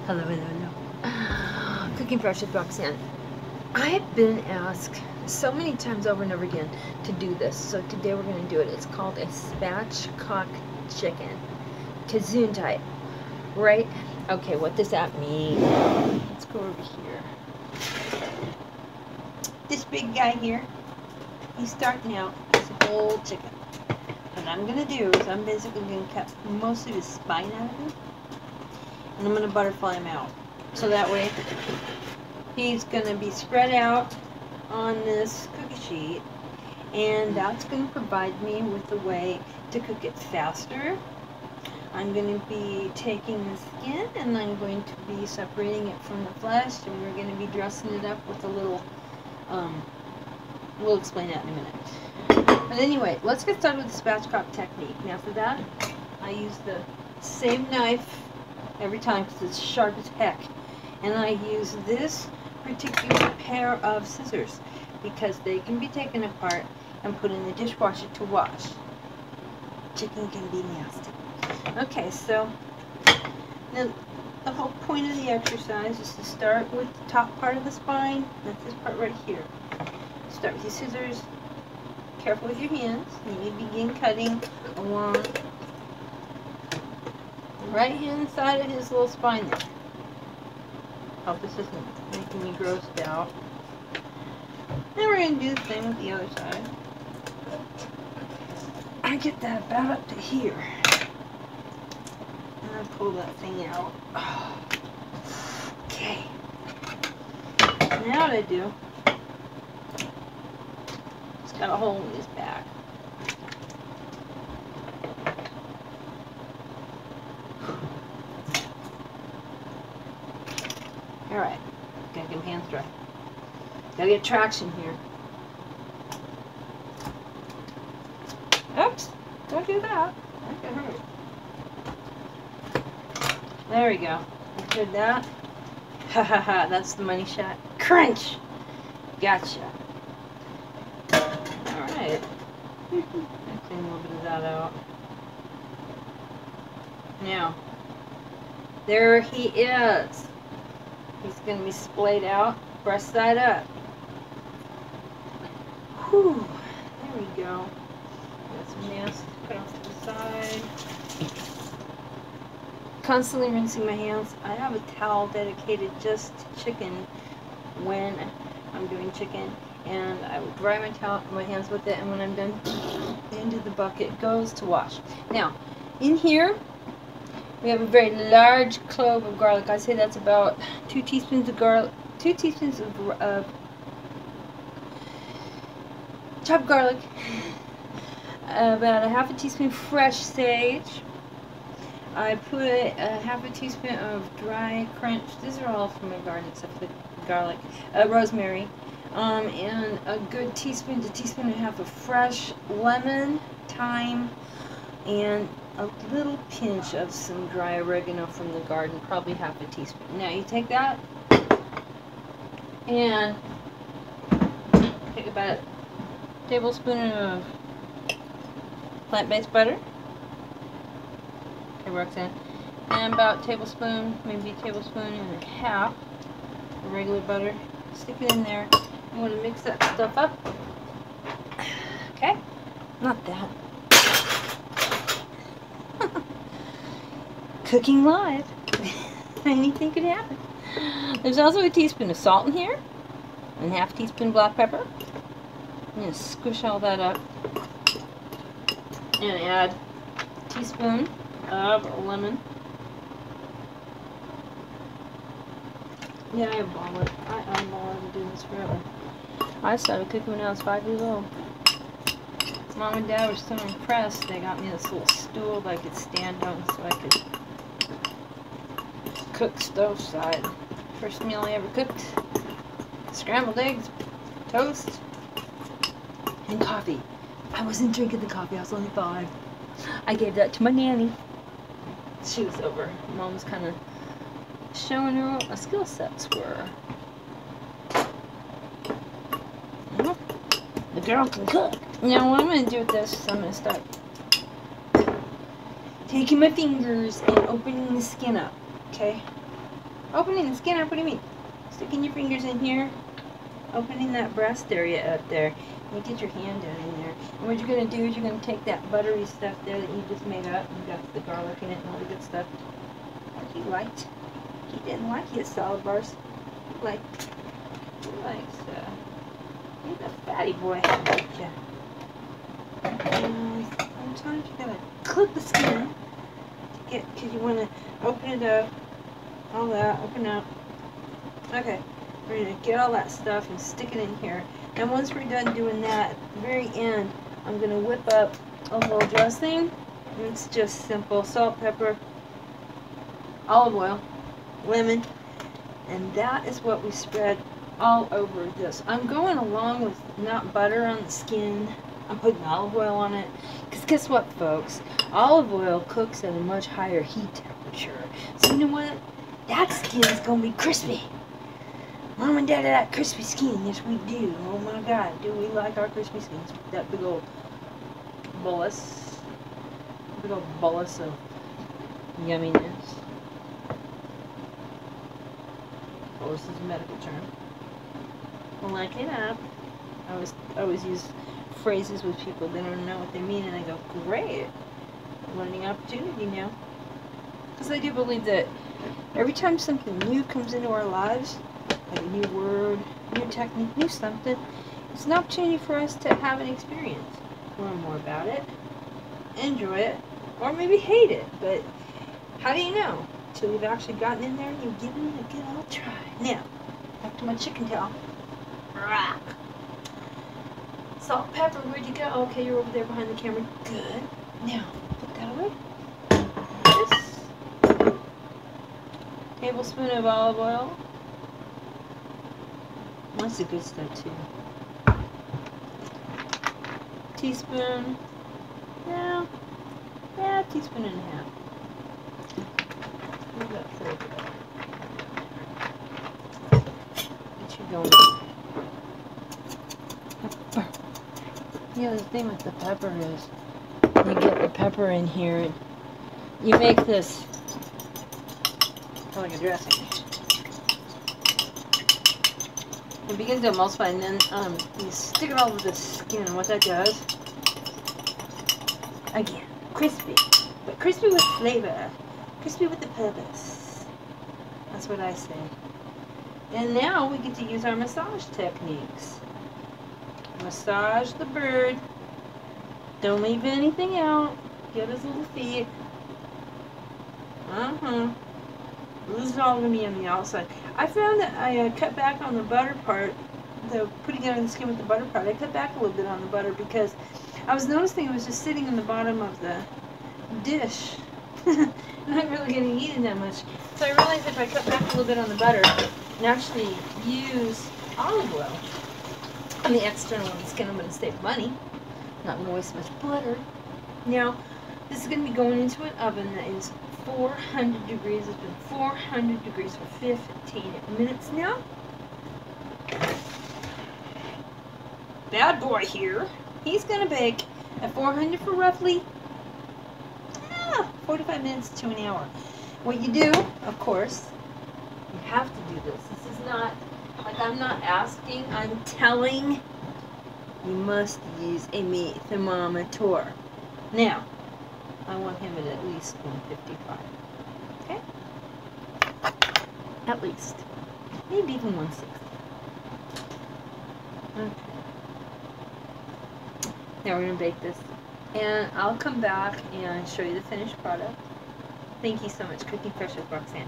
Hello, hello, hello. Cooking Fresh with Roxanne. I have been asked so many times over and over again to do this, so today we're going to do it. It's called a Spatchcock Chicken. Kazoon type, right? Okay, what does that mean? Let's go over here. This big guy here, he's starting out as a whole chicken. What I'm going to do is I'm basically going to cut most of his spine out of him. And I'm going to butterfly him out. So that way, he's going to be spread out on this cookie sheet. And that's going to provide me with a way to cook it faster. I'm going to be taking the skin and I'm going to be separating it from the flesh. And we're going to be dressing it up with a little, we'll explain that in a minute. But anyway, let's get started with the spatchcock technique. Now for that, I use the same knife every time because it's sharp as heck. And I use this particular pair of scissors because they can be taken apart and put in the dishwasher to wash. Chicken can be nasty. Okay, so now the whole point of the exercise is to start with the top part of the spine. That's this part right here. Start with your scissors. Careful with your hands. And you begin cutting along the right hand side of his little spine there. Hope this isn't making me grossed out. Then we're going to do the same with the other side. I get that about up to here. And I pull that thing out. Oh. Okay. Now what I do, it's got a hole in his back. Alright, gotta get my hands dry. Gotta get traction here. Oops, don't do that. That could hurt. There we go. Did that. Ha ha ha, that's the money shot. Crunch! Gotcha. Alright. Clean a little bit of that out. Now, there he is. He's going to be splayed out, breast side up. Whew, there we go. Got some nasty put off to the side. Constantly rinsing my hands. I have a towel dedicated just to chicken when I'm doing chicken. And I will dry my hands with it, and when I'm done, into the bucket goes to wash. Now, in here, we have a very large clove of garlic. I say that's about 2 teaspoons of garlic, 2 teaspoons of chopped garlic, about a half a teaspoon fresh sage. I put a half a teaspoon of dry crunch. These are all from my garden except for the garlic. Rosemary, and a good teaspoon to teaspoon and a half of fresh lemon, thyme, and a little pinch of some dry oregano from the garden, probably half a teaspoon. Now you take that and take about a tablespoon of plant-based butter. Okay, Roxanne. And about a tablespoon, maybe a tablespoon and a half of regular butter. Stick it in there. You want to mix that stuff up. Okay? Not that. Cooking live. Anything could happen. There's also a teaspoon of salt in here, and half a teaspoon of black pepper. I'm going to squish all that up and add a teaspoon of lemon. Yeah, I eyeball it. I've been doing this forever. I started cooking when I was 5 years old. Mom and Dad were so impressed, they got me this little stool that I could stand on so I could cook stove side. First meal I ever cooked. Scrambled eggs, toast, and coffee. I wasn't drinking the coffee, I was only 5. I gave that to my nanny. She was over. Mom was kind of showing her what my skill sets were. Well, the girl can cook. Now what I'm going to do with this is I'm going to start taking my fingers and opening the skin up. Okay? Opening the skin up, what do you mean? Sticking your fingers in here, opening that breast area up there. You get your hand down in there. And what you're going to do is you're going to take that buttery stuff there that you just made up. You got the garlic in it and all the good stuff. Like he liked. He didn't like his salad bars. He likes, he's a fatty boy. Yeah. Sometimes you got to clip the skin to get, because you want to open it up. All that, open up. Okay. We're going to get all that stuff and stick it in here. And once we're done doing that, at the very end, I'm going to whip up a little dressing. It's just simple. Salt, pepper, olive oil, lemon. And that is what we spread all over this. I'm going along with not butter on the skin. I'm putting olive oil on it. Because guess what, folks? Olive oil cooks at a much higher heat temperature. So you know what? That skin is going to be crispy. Mom and Dad have that crispy skin. Yes, we do. Oh my God, do we like our crispy skins? That big old bolus. Big old bolus of yumminess. Bolus is a medical term. Like it up. I always use phrases with people. They don't know what they mean, and I go, great. Learning opportunity now. Because I do believe that every time something new comes into our lives, like a new word, new technique, new something, it's an opportunity for us to have an experience. Learn more about it, enjoy it, or maybe hate it. But how do you know? Until you've actually gotten in there and you've given it a good old try. Now, back to my chicken tail. Rock. Salt, pepper, where'd you go? Okay, you're over there behind the camera. Good. Now, put that away. This tablespoon of olive oil. That's the good stuff too. Teaspoon. Yeah, teaspoon and a half. Move that flavor. Get you going. Pepper. Yeah, the thing with the pepper is you get the pepper in here and you make this like a dressing. It begins to emulsify, and then you stick it all over the skin, and what that does, again, crispy, but crispy with flavor, crispy with the purpose. That's what I say. And now we get to use our massage techniques. Massage the bird. Don't leave anything out. Get his little feet. This is all going to be on the outside. I found that I cut back on the butter part, the putting it on the skin with the butter part. I cut back a little bit on the butter because I was noticing it was just sitting in the bottom of the dish. Not really getting eaten that much. So I realized if I cut back a little bit on the butter and actually use olive oil on the external of the skin, I'm going to save money. Not going to waste much butter. Now, this is going to be going into an oven that is 400 degrees. It's been 400 degrees for 15 minutes now. Bad boy here. He's going to bake at 400 for roughly 45 minutes to an hour. What you do, of course, you have to do this. This is not, like I'm not asking, I'm telling. You must use a meat thermometer. Now, I want him at least 155. Okay? At least. Maybe even 160. Okay. Now we're going to bake this. And I'll come back and show you the finished product. Thank you so much. Cooking Fresh with Roxanne.